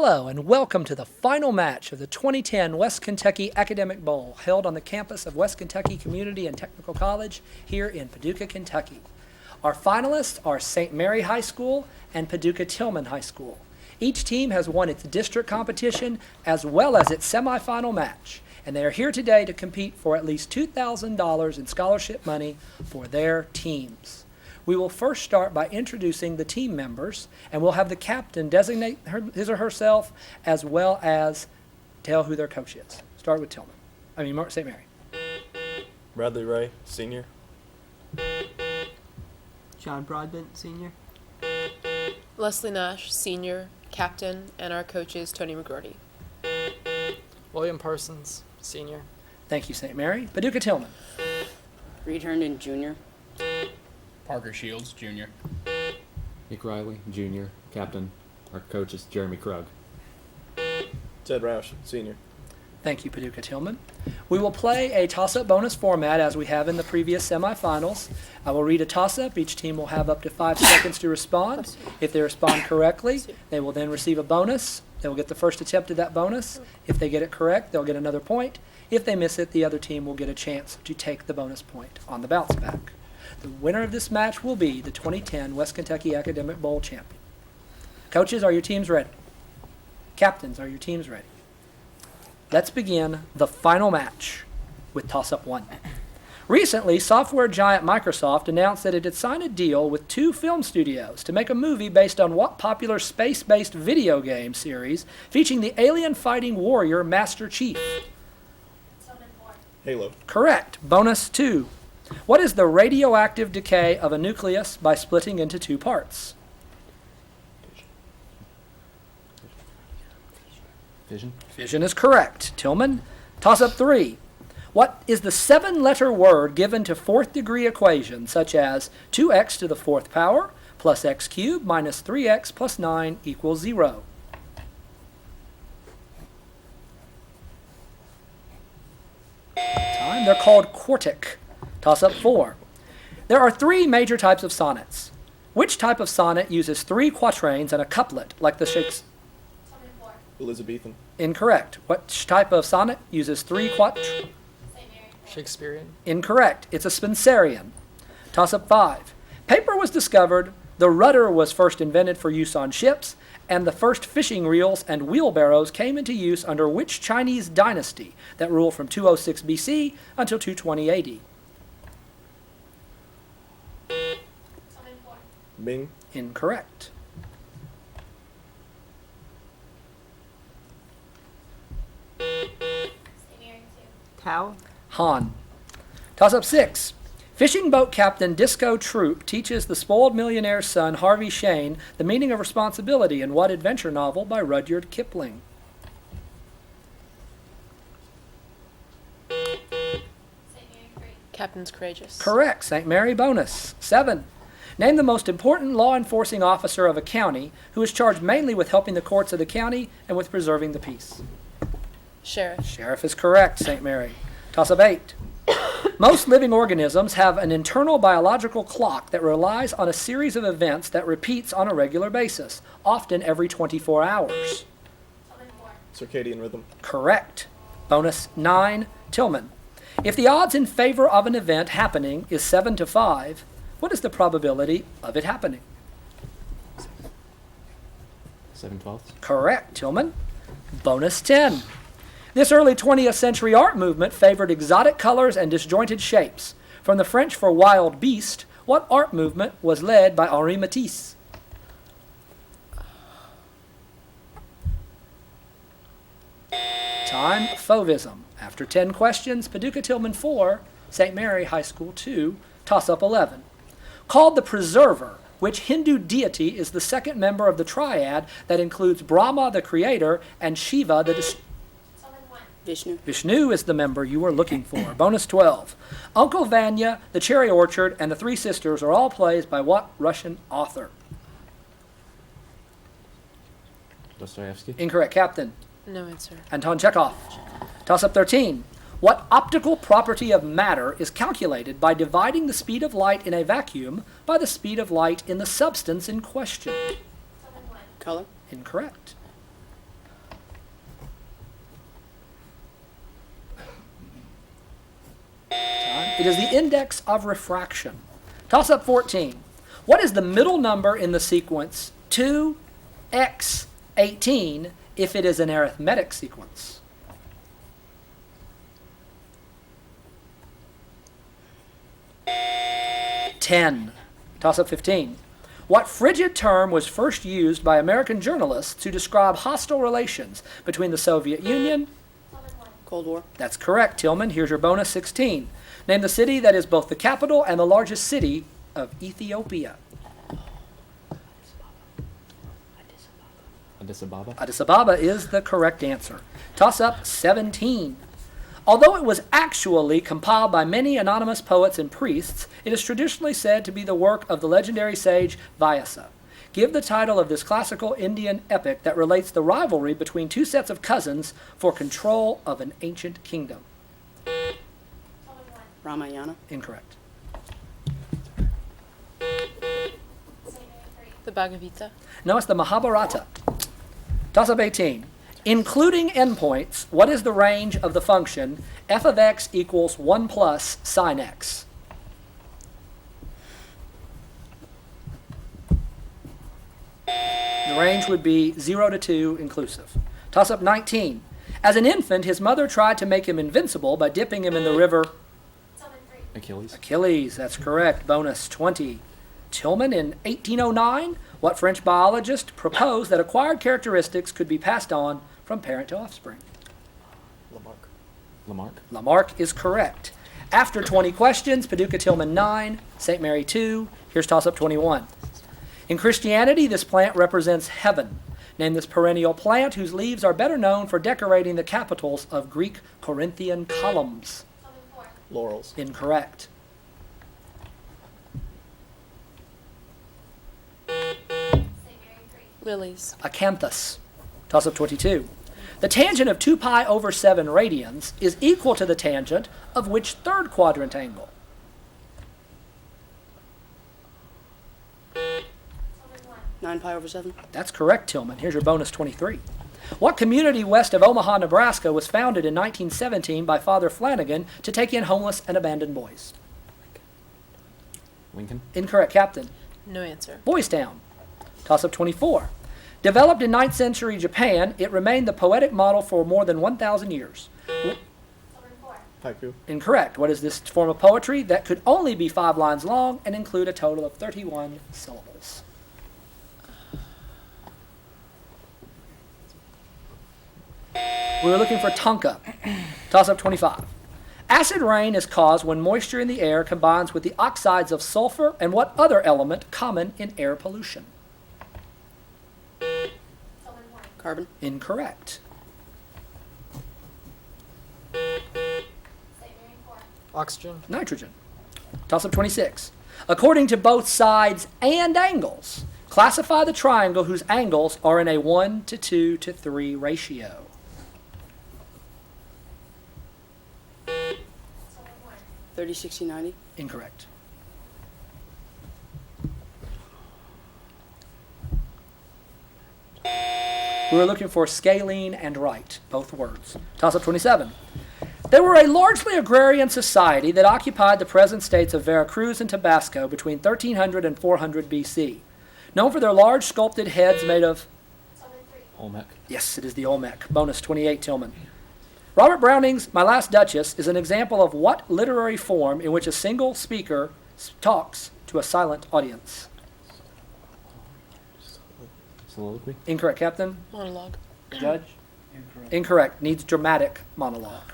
Hello and welcome to the final match of the 2010 West Kentucky Academic Bowl held on the campus of West Kentucky Community and Technical College here in Paducah, Kentucky. Our finalists are St. Mary High School and Paducah Tilghman High School. Each team has won its district competition as well as its semifinal match, and they are here today to compete for at least $2,000 in scholarship money for their teams. We will first start by introducing the team members, and we'll have the captain designate his or herself as well as tell who their coach is. Start with St. Mary. Bradley Ray, senior. John Broadbent, senior. Leslie Nash, senior, captain, and our coach is Tony McGrody. William Parsons, senior. Thank you, St. Mary. Paducah Tilghman. Reed Herndon, junior. Parker Shields, junior. Nick Riley, junior, captain. Our coach is Jeremy Krug. Ted Roush, senior. Thank you, Paducah Tilghman. We will play a toss-up bonus format as we have in the previous semifinals. I will read a toss-up. Each team will have up to 5 seconds to respond. If they respond correctly, they will then receive a bonus. They will get the first attempt at that bonus. If they get it correct, they'll get another point. If they miss it, the other team will get a chance to take the bonus point on the bounce back. The winner of this match will be the 2010 West Kentucky Academic Bowl champion. Coaches, are your teams ready? Captains, are your teams ready? Let's begin the final match with toss-up 1. Recently, software giant Microsoft announced that it had signed a deal with 2 film studios to make a movie based on what popular space-based video game series featuring the alien fighting warrior Master Chief? Halo. Correct. Bonus 2. What is the radioactive decay of a nucleus by splitting into 2 parts? Fission. Fission is correct. Tilghman. Toss-up 3. What is the 7-letter word given to 4th-degree equations such as 2x to the 4th power plus x cubed minus 3x plus 9 equals 0? Time. They're called quartic. Toss-up 4. There are 3 major types of sonnets. Which type of sonnet uses 3 quatrains and a couplet like the Shakespeare? Elizabethan. Incorrect. Which type of sonnet uses 3 quatrains? Shakespearean. Incorrect. It's a Spenserian. Toss-up 5. Paper was discovered, the rudder was first invented for use on ships, and the first fishing reels and wheelbarrows came into use under which Chinese dynasty that ruled from 206 BC until 220 AD? Ming. Incorrect. Tao. Han. Toss-up 6. Fishing boat captain Disco Troop teaches the spoiled millionaire's son Harvey Shane the meaning of responsibility in what adventure novel by Rudyard Kipling? Captain's Courageous. Correct. St. Mary. Bonus 7. Name the most important law enforcing officer of a county who is charged mainly with helping the courts of the county and with preserving the peace. Sheriff. Sheriff is correct, St. Mary. Toss-up 8. Most living organisms have an internal biological clock that relies on a series of events that repeats on a regular basis, often every 24 hours. Circadian rhythm. Correct. Bonus 9. Tilghman. If the odds in favor of an event happening is 7 to 5, what is the probability of it happening? 7/12. Correct. Tilghman. Bonus 10. This early 20th century art movement favored exotic colors and disjointed shapes. From the French for wild beast, what art movement was led by Henri Matisse? Time. Fauvism. After 10 questions, Paducah Tilghman 4, St. Mary High School 2, toss-up 11. Called the Preserver, which Hindu deity is the second member of the triad that includes Brahma, the creator, and Shiva, the Vishnu. Vishnu is the member you were looking for. Bonus 12. Uncle Vanya, The Cherry Orchard, and The Three Sisters are all plays by what Russian author? Dostoevsky. Incorrect. Captain. No answer. Anton Chekhov. Toss-up 13. What optical property of matter is calculated by dividing the speed of light in a vacuum by the speed of light in the substance in question? Color. Incorrect. It is the index of refraction. Toss-up 14. What is the middle number in the sequence 2x 18 if it is an arithmetic sequence? Ten. Toss-up 15. What frigid term was first used by American journalists to describe hostile relations between the Soviet Union? Cold War. That's correct, Tilghman. Here's your bonus 16. Name the city that is both the capital and the largest city of Ethiopia. Addis Ababa. Addis Ababa is the correct answer. Toss-up 17. Although it was actually compiled by many anonymous poets and priests, it is traditionally said to be the work of the legendary sage Vyasa. Give the title of this classical Indian epic that relates the rivalry between two sets of cousins for control of an ancient kingdom. Ramayana. Incorrect. The Bhagavad Gita. No, it's the Mahabharata. Toss-up 18. Including endpoints, what is the range of the function f of x equals 1 plus sine x? The range would be 0 to 2 inclusive. Toss-up 19. As an infant, his mother tried to make him invincible by dipping him in the river Achilles. Achilles. That's correct. Bonus 20. Tilghman, in 1809, what French biologist proposed that acquired characteristics could be passed on from parent to offspring? Lamarck. Lamarck. Lamarck is correct. After 20 questions, Paducah Tilghman 9, St. Mary 2. Here's toss-up 21. In Christianity, this plant represents heaven. Name this perennial plant whose leaves are better known for decorating the capitals of Greek Corinthian columns. Laurels. Incorrect. Lilies. Acanthus. Toss-up 22. The tangent of 2 pi over 7 radians is equal to the tangent of which third quadrant angle? 9 pi over 7. That's correct, Tilghman. Here's your bonus 23. What community west of Omaha, Nebraska was founded in 1917 by Father Flanagan to take in homeless and abandoned boys? Lincoln. Incorrect, Captain. No answer. Boys Town. Toss-up 24. Developed in 9th century Japan, it remained the poetic model for more than 1,000 years. Haiku. Incorrect. What is this form of poetry that could only be 5 lines long and include a total of 31 syllables? We were looking for Tonka. Toss-up 25. Acid rain is caused when moisture in the air combines with the oxides of sulfur and what other element common in air pollution? Carbon. Incorrect. Oxygen. Nitrogen. Toss-up 26. According to both sides and angles, classify the triangle whose angles are in a 1 to 2 to 3 ratio. 30, 60, 90. Incorrect. We were looking for scalene and right, both words. Toss-up 27. They were a largely agrarian society that occupied the present states of Veracruz and Tabasco between 1300 and 400 BC. Known for their large sculpted heads made of... Olmec. Yes, it is the Olmec. Bonus 28, Tilghman. Robert Browning's My Last Duchess is an example of what literary form in which a single speaker talks to a silent audience? Soliloquy. Incorrect, Captain. Monologue. Judge? Incorrect. Needs dramatic monologue.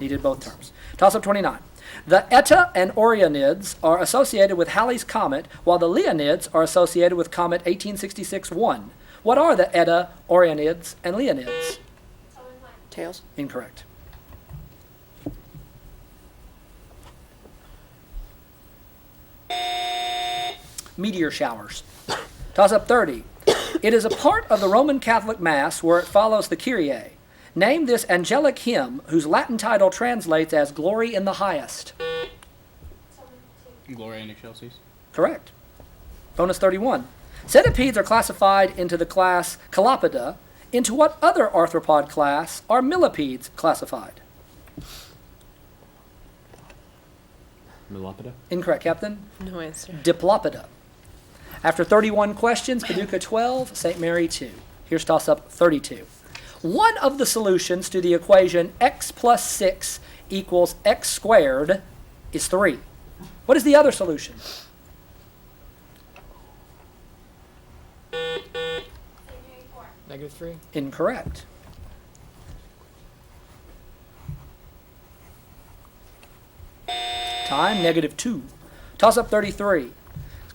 Needed both terms. Toss-up 29. The Eta and Orionids are associated with Halley's Comet, while the Leonids are associated with Comet 1866-1. What are the Eta, Orionids, and Leonids? Tails. Incorrect. Meteor showers. Toss-up 30. It is a part of the Roman Catholic Mass where it follows the Kyrie. Name this angelic hymn whose Latin title translates as Glory in the Highest. Gloria in Excelsis. Correct. Bonus 31. Centipedes are classified into the class Calopida. Into what other arthropod class are millipedes classified? Melopida. Incorrect, Captain. No answer. Diplopida. After 31 questions, Paducah 12, St. Mary 2. Here's toss-up 32. One of the solutions to the equation x plus 6 equals x squared is 3. What is the other solution? -3. Incorrect. Time, -2. Toss-up 33.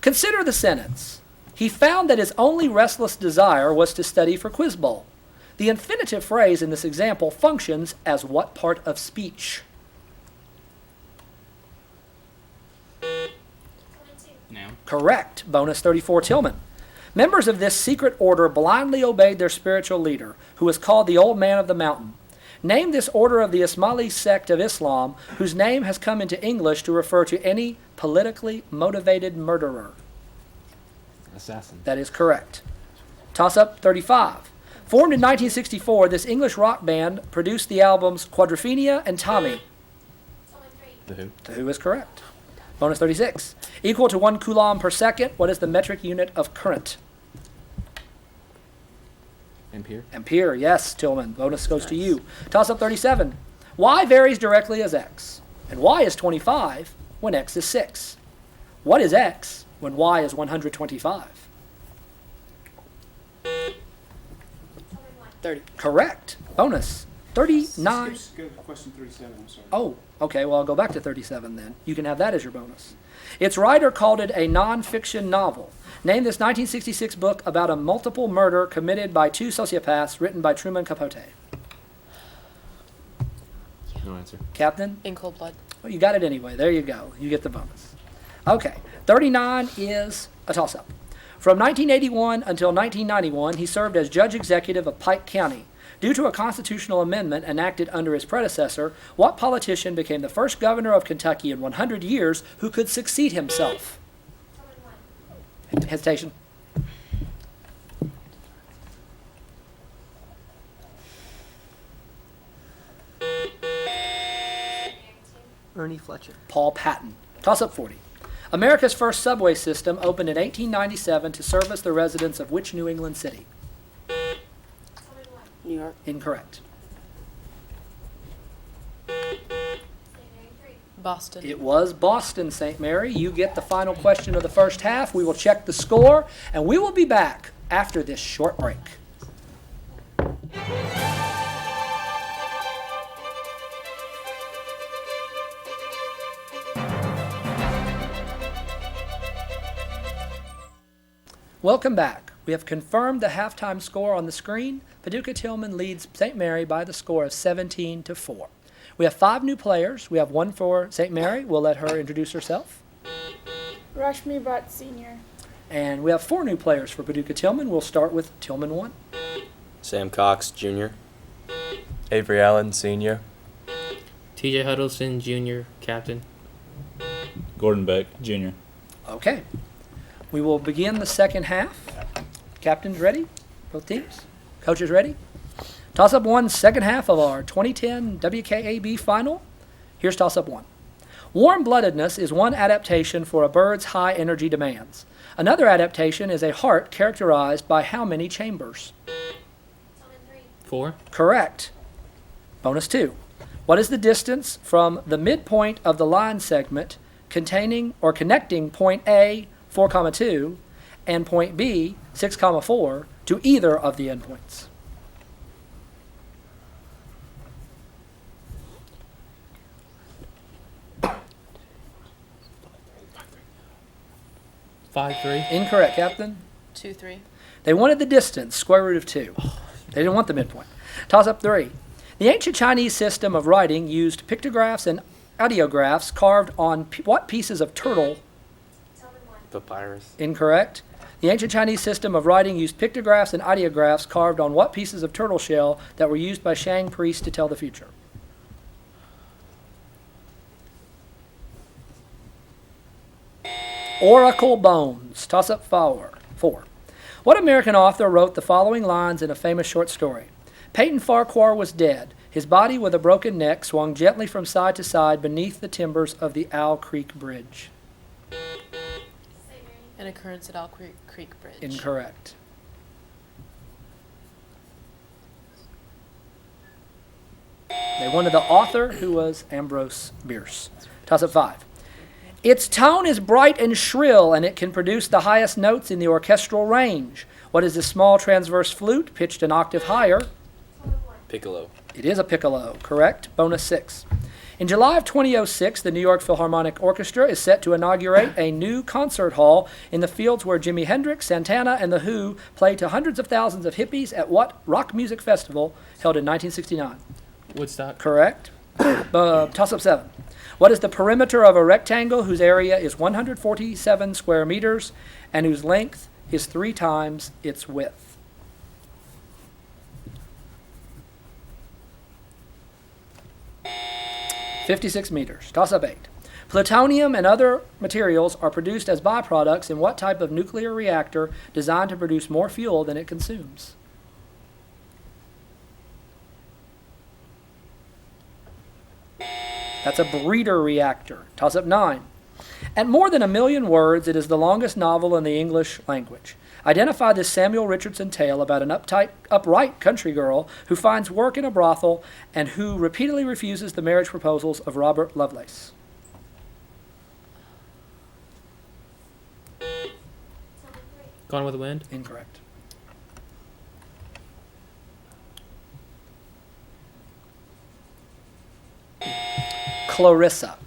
Consider the sentence. He found that his only restless desire was to study for Quiz Bowl. The infinitive phrase in this example functions as what part of speech? Noun. Correct. Bonus 34, Tilghman. Members of this secret order blindly obeyed their spiritual leader, who was called the Old Man of the Mountain. Name this order of the Ismaili sect of Islam, whose name has come into English to refer to any politically motivated murderer. Assassin. That is correct. Toss-up 35. Formed in 1964, this English rock band produced the albums Quadrophenia and Tommy. The Who. The Who is correct. Bonus 36. Equal to 1 coulomb per second, what is the metric unit of current? Ampere. Ampere, yes, Tilghman. Bonus goes to you. Toss-up 37. Y varies directly as x, and y is 25 when x is 6. What is x when y is 125? 30. Correct. Bonus. 39. Go to question 37, I'm sorry. Oh, okay, well, I'll go back to 37 then. You can have that as your bonus. Its writer called it a non-fiction novel. Name this 1966 book about a multiple murder committed by 2 sociopaths written by Truman Capote. No answer. Captain? In Cold Blood. Well, you got it anyway. There you go. You get the bonus. Okay, 39 is a toss-up. From 1981 until 1991, he served as judge executive of Pike County. Due to a constitutional amendment enacted under his predecessor, what politician became the first governor of Kentucky in 100 years who could succeed himself? Hesitation. Ernie Fletcher. Paul Patton. Toss-up 40. America's first subway system opened in 1897 to service the residents of which New England city? New York. Incorrect. Boston. It was Boston, St. Mary. You get the final question of the first half. We will check the score, and we will be back after this short break. Welcome back. We have confirmed the halftime score on the screen. Paducah Tilghman leads St. Mary by the score of 17-4. We have 5 new players. We have one for St. Mary. We'll let her introduce herself. Rashmi Bhatt Sr. And we have 4 new players for Paducah Tilghman. We'll start with Tilghman 1. Sam Cox, Jr. Avery Allen, Sr. TJ Huddleston, Jr., Captain. Gordon Beck, Jr. Okay. We will begin the second half. Captains ready? Both teams? Coaches ready? Toss-up 1, second half of our 2010 WKAB final. Here's toss-up 1. Warm-bloodedness is one adaptation for a bird's high energy demands. Another adaptation is a heart characterized by how many chambers? 4. Correct. Bonus 2. What is the distance from the midpoint of the line segment containing or connecting point A, 4,2, and point B, 6,4, to either of the endpoints? 5-3. Incorrect, Captain. 2-3. They wanted the distance, square root of 2. They didn't want the midpoint. Toss-up 3. The ancient Chinese system of writing used pictographs and ideographs carved on what pieces of turtle? Papyrus. Incorrect. The ancient Chinese system of writing used pictographs and ideographs carved on what pieces of turtle shell that were used by Shang priests to tell the future? Oracle bones. Toss up 4. What American author wrote the following lines in a famous short story? Peyton Farquhar was dead. His body with a broken neck swung gently from side to side beneath the timbers of the Owl Creek Bridge. An occurrence at Owl Creek Bridge. Incorrect. They wanted the author, who was Ambrose Bierce. Toss-up 5. Its tone is bright and shrill, and it can produce the highest notes in the orchestral range. What is this small transverse flute pitched an octave higher? Piccolo. It is a piccolo, correct. Bonus 6. In July of 2006, the New York Philharmonic Orchestra is set to inaugurate a new concert hall in the fields where Jimi Hendrix, Santana, and The Who played to hundreds of thousands of hippies at what rock music festival held in 1969? Woodstock. Correct. Toss-up 7. What is the perimeter of a rectangle whose area is 147 square meters and whose length is 3 times its width? $56 meters. Toss-up 8. Plutonium and other materials are produced as byproducts in what type of nuclear reactor designed to produce more fuel than it consumes? That's a breeder reactor. Toss-up 9. At more than 1 million words, it is the longest novel in the English language. Identify this Samuel Richardson tale about an upright country girl who finds work in a brothel and who repeatedly refuses the marriage proposals of Robert Lovelace. Gone with the Wind. Incorrect. Clarissa.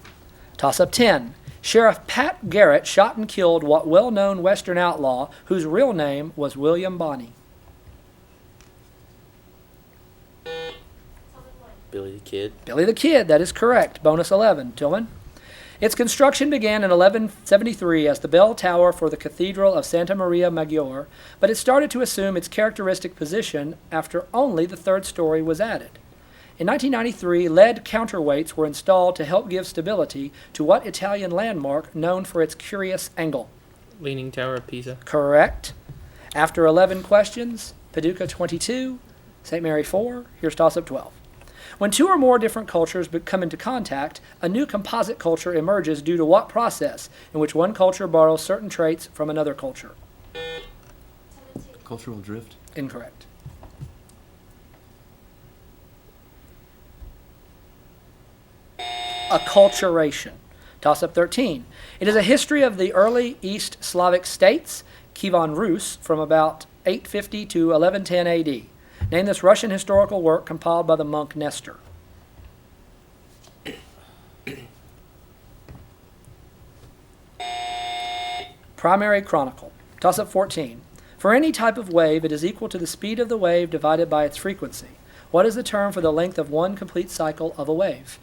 Toss-up 10. Sheriff Pat Garrett shot and killed what well-known Western outlaw whose real name was William Bonney? Billy the Kid. Billy the Kid, that is correct. Bonus 11. Tilghman. Its construction began in 1173 as the bell tower for the Cathedral of Santa Maria Maggiore, but it started to assume its characteristic position after only the third story was added. In 1993, lead counterweights were installed to help give stability to what Italian landmark known for its curious angle? Leaning Tower of Pisa. Correct. After 11 questions, Paducah 22, St. Mary 4, here's toss-up 12. When 2 or more different cultures come into contact, a new composite culture emerges due to what process in which one culture borrows certain traits from another culture? Cultural drift. Incorrect. Acculturation. Toss-up 13. It is a history of the early East Slavic states, Kievan Rus, from about 850 to 1110 AD. Name this Russian historical work compiled by the monk Nestor. Primary Chronicle. Toss-up 14. For any type of wave, it is equal to the speed of the wave divided by its frequency. What is the term for the length of one complete cycle of a wave?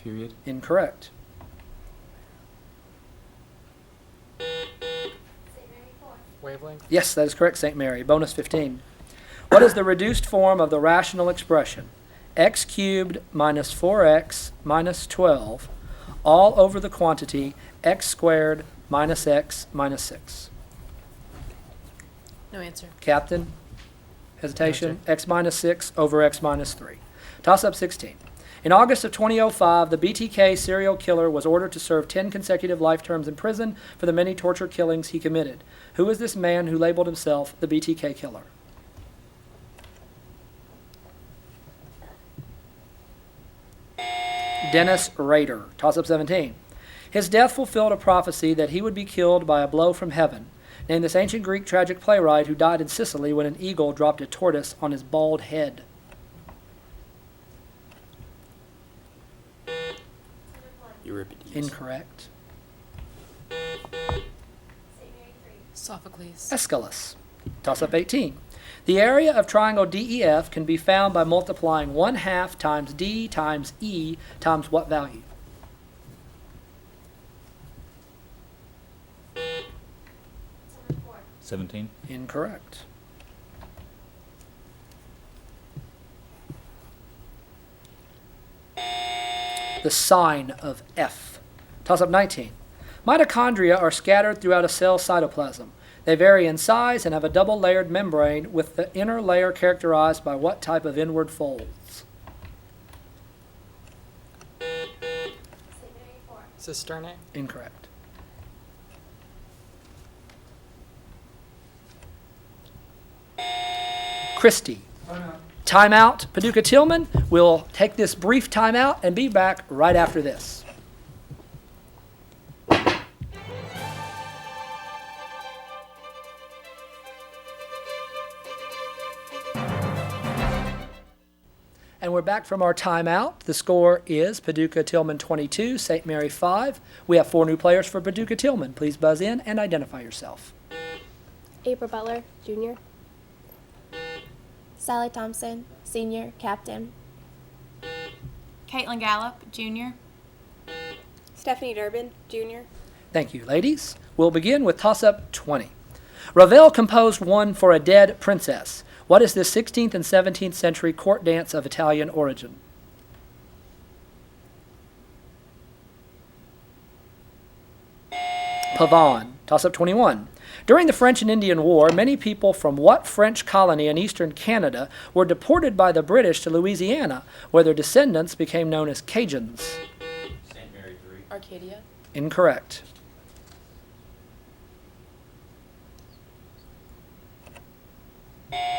Period. Incorrect. Wavelength. Yes, that is correct, St. Mary. Bonus 15. What is the reduced form of the rational expression? X cubed minus 4x minus 12 all over the quantity x squared minus x minus 6. No answer. Captain? Hesitation? No, sir. X minus 6 over x minus 3. Toss-up 16. In August of 2005, the BTK serial killer was ordered to serve 10 consecutive life terms in prison for the many torture killings he committed. Who is this man who labeled himself the BTK killer? Dennis Rader. Toss-up 17. His death fulfilled a prophecy that he would be killed by a blow from heaven. Name this ancient Greek tragic playwright who died in Sicily when an eagle dropped a tortoise on his bald head. Euripides. Incorrect. Sophocles. Aeschylus. Toss-up 18. The area of triangle DEF can be found by multiplying 1/2 times D times E times what value? Number 17. Incorrect. The sign of F. Toss-up 19. Mitochondria are scattered throughout a cell's cytoplasm. They vary in size and have a double-layered membrane with the inner layer characterized by what type of inward folds? Cisternae. Incorrect. Christie. Timeout. Paducah Tilghman. We'll take this brief timeout and be back right after this. And we're back from our timeout. The score is Paducah Tilghman 22, St. Mary 5. We have 4 new players for Paducah Tilghman. Please buzz in and identify yourself. April Butler, Junior. Sally Thompson, Senior, Captain. Caitlin Gallup, Junior. Stephanie Durbin, Junior. Thank you, ladies. We'll begin with toss-up 20. Ravel composed one for a dead princess. What is this 16th and 17th century court dance of Italian origin? Pavane. Toss-up 21. During the French and Indian War, many people from what French colony in eastern Canada were deported by the British to Louisiana, where their descendants became known as Cajuns? St. Mary 3. Arcadia. Incorrect.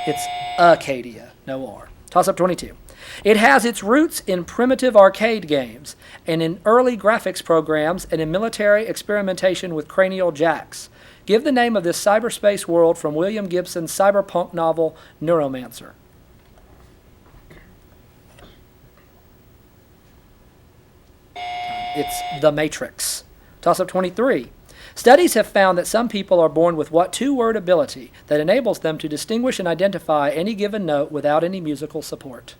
It's Acadia, no R. Toss-up 22. It has its roots in primitive arcade games and in early graphics programs and in military experimentation with cranial jacks. Give the name of this cyberspace world from William Gibson's cyberpunk novel Neuromancer. It's The Matrix. Toss-up 23. Studies have found that some people are born with what 2-word ability that enables them to distinguish and identify any given note without any musical support?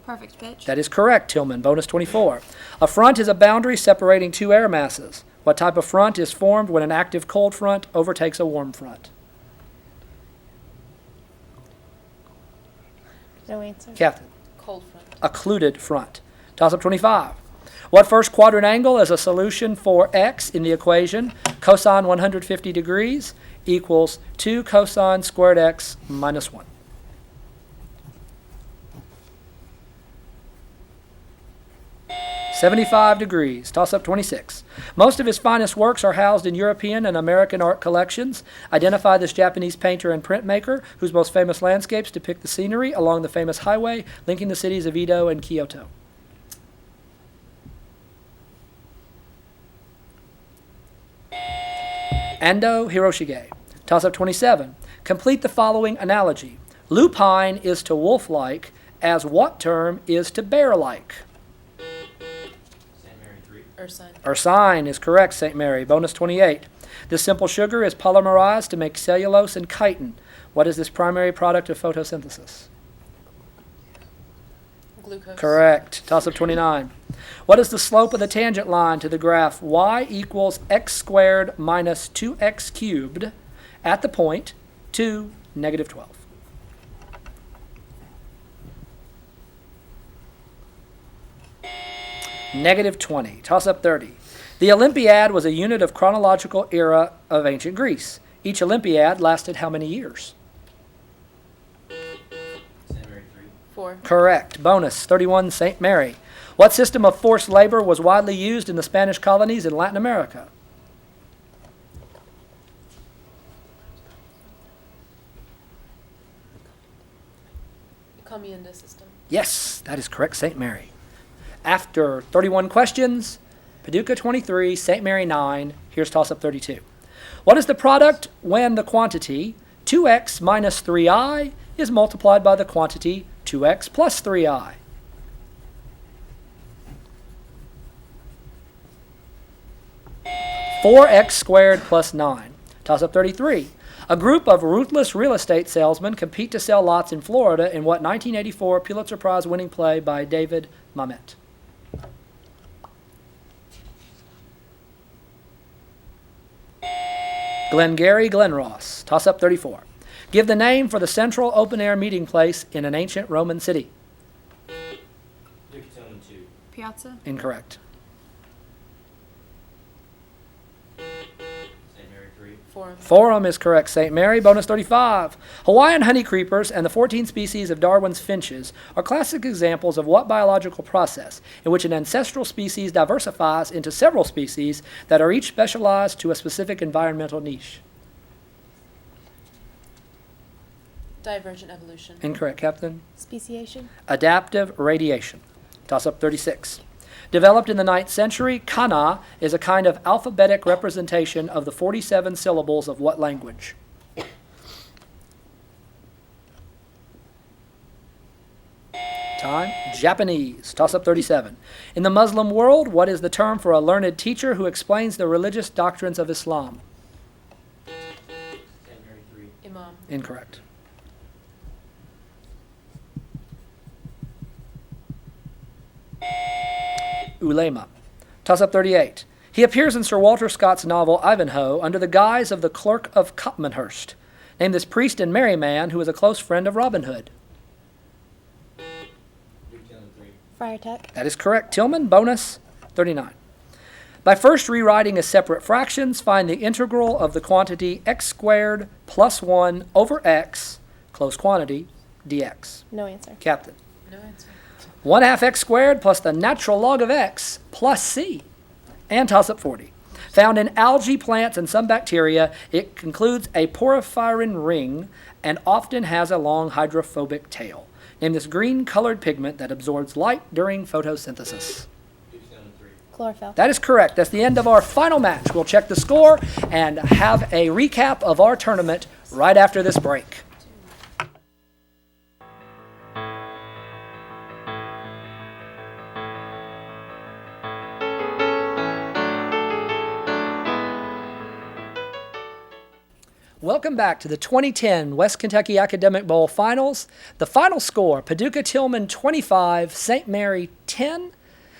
Perfect pitch. That is correct, Tilghman. Bonus 24. A front is a boundary separating 2 air masses. What type of front is formed when an active cold front overtakes a warm front? No answer. Captain. Cold front. Occluded front. Toss-up 25. What first quadrant angle is a solution for x in the equation cosine 150 degrees equals 2 cosine squared x minus 1? $75 degrees. Toss-up 26. Most of his finest works are housed in European and American art collections. Identify this Japanese painter and printmaker whose most famous landscapes depict the scenery along the famous highway linking the cities of Edo and Kyoto. Ando Hiroshige. Toss-up 27. Complete the following analogy. Lupine is to wolf-like as what term is to bear-like? Ursine. Ursine is correct, St. Mary. Bonus 28. This simple sugar is polymerized to make cellulose and chitin. What is this primary product of photosynthesis? Glucose. Correct. Toss-up 29. What is the slope of the tangent line to the graph y equals x squared minus 2x cubed at the point 2, negative 12? Negative 20. Toss-up 30. The Olympiad was a unit of chronological era of ancient Greece. Each Olympiad lasted how many years? 4. Correct. Bonus 31, St. Mary. What system of forced labor was widely used in the Spanish colonies in Latin America? Encomienda system. Yes, that is correct, St. Mary. After 31 questions, Paducah 23, St. Mary 9. Here's toss-up 32. What is the product when the quantity 2x minus 3i is multiplied by the quantity 2x plus 3i? (4x squared plus 9). Toss-up 33. A group of ruthless real estate salesmen compete to sell lots in Florida in what 1984 Pulitzer Prize winning play by David Mamet? Glengarry Glen Ross. Toss-up 34. Give the name for the central open-air meeting place in an ancient Roman city. Piazza. Incorrect. St. Forum. Forum is correct, St. Mary. Bonus 35. Hawaiian honey creepers and the 14 species of Darwin's finches are classic examples of what biological process in which an ancestral species diversifies into several species that are each specialized to a specific environmental niche? Divergent evolution. Incorrect, Captain. Speciation. Adaptive radiation. Toss-up 36. Developed in the 9th century, kana is a kind of alphabetic representation of the 47 syllables of what language? Time. Japanese. Toss-up 37. In the Muslim world, what is the term for a learned teacher who explains the religious doctrines of Islam? St. Mary 3. Imam. Incorrect. Ulema. Toss-up 38. He appears in Sir Walter Scott's novel Ivanhoe under the guise of the Clerk of Copmanhurst. Name this priest and merry man who is a close friend of Robin Hood. Tilghman 3. Friar Tuck. That is correct. Tilghman, bonus 39. By first rewriting as separate fractions, find the integral of the quantity x squared plus 1 over x, close quantity, dx. No answer. Captain. No answer. 1/2 x squared plus the natural log of x plus c. And toss-up 40. Found in algae, plants, and some bacteria, it concludes a porphyrin ring and often has a long hydrophobic tail. Name this green-colored pigment that absorbs light during photosynthesis. Tilghman 3. Chlorophyll. That is correct. That's the end of our final match. We'll check the score and have a recap of our tournament right after this break. Welcome back to the 2010 West Kentucky Academic Bowl Finals. The final score, Paducah Tilghman 25, St. Mary 10.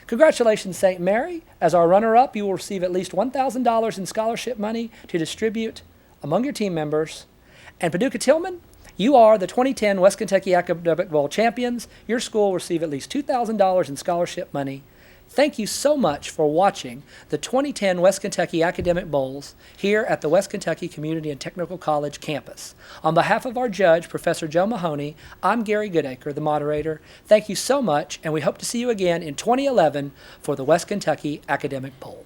Congratulations, St. Mary. As our runner-up, you will receive at least $1,000 in scholarship money to distribute among your team members. And Paducah Tilghman, you are the 2010 West Kentucky Academic Bowl champions. Your school will receive at least $2,000 in scholarship money. Thank you so much for watching the 2010 West Kentucky Academic Bowls here at the West Kentucky Community and Technical College campus. On behalf of our judge, Professor Joe Mahoney, I'm Gary Goodaker, the moderator. Thank you so much, and we hope to see you again in 2011 for the West Kentucky Academic Bowl.